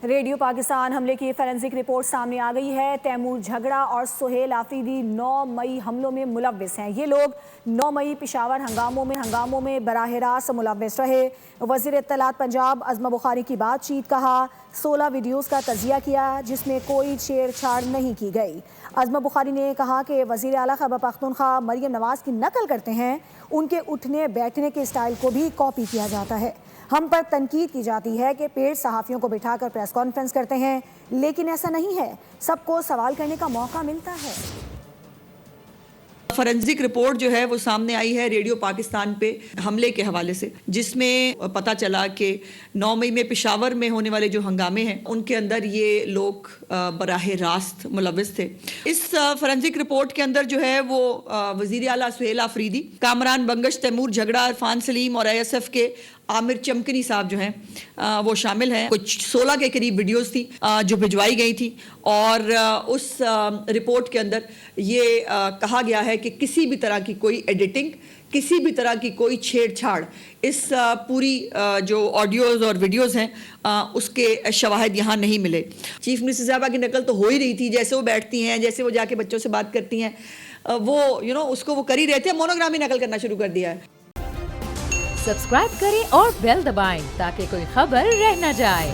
Radio Pakistan حملے کی forensic report سامنے آ گئی ہے۔ تیمور جھگڑا اور سہیل آفریدی 9 مئی حملوں میں ملوث ہیں۔ یہ لوگ 9 مئی پشاور ہنگاموں میں براہ راست ملوث رہے۔ وزیر اطلاعات پنجاب عظمہ بخاری کی بات چیت کہا، 16 ویڈیوز کا تجزیہ کیا جس میں کوئی چھیڑ چھاڑ نہیں کی گئی۔ عظمہ بخاری نے کہا کہ وزیر اعلیٰ خیبر پختونخوا مریم نواز کی نقل کرتے ہیں، ان کے اٹھنے بیٹھنے کے اسٹائل کو بھی کاپی کیا جاتا ہے۔ ہم پر تنقید کی جاتی ہے کہ پیٹ صحافیوں کو بٹھا کر پریس کانفرنس کرتے ہیں، لیکن ایسا نہیں ہے، سب کو سوال کرنے کا موقع ملتا ہے۔ فورینسک رپورٹ جو ہے وہ سامنے آئی ہے ریڈیو پاکستان پہ حملے کے حوالے سے، جس میں پتہ چلا کہ 9 مئی میں پشاور میں ہونے والے جو ہنگامے ہیں ان کے اندر یہ لوگ براہ راست ملوث تھے۔ اس فورینسک رپورٹ کے اندر جو ہے وہ وزیر اعلیٰ سہیل آفریدی، کامران بنگش، تیمور جھگڑا، عرفان سلیم اور ISF کے عامر چمکنی صاحب جو ہیں وہ شامل ہیں۔ کچھ 16 کے قریب ویڈیوز تھی جو بھجوائی گئی تھی، اور اس رپورٹ کے اندر یہ کہا گیا ہے کہ کسی بھی طرح کی کوئی ایڈیٹنگ، کسی بھی طرح کی کوئی چھیڑ چھاڑ اس پوری جو آڈیوز اور ویڈیوز ہیں اس کے شواہد یہاں نہیں ملے۔ چیف منسٹر صاحبہ کی نقل تو ہو ہی رہی تھی، جیسے وہ بیٹھتی ہیں، جیسے وہ جا کے بچوں سے بات کرتی ہیں، وہ اس کو وہ کر ہی رہے تھے۔ مونوگرامی نقل کرنا شروع کر دیا ہے۔ سبسکرائب کریں اور بیل دبائیں تاکہ کوئی خبر رہ نہ جائے۔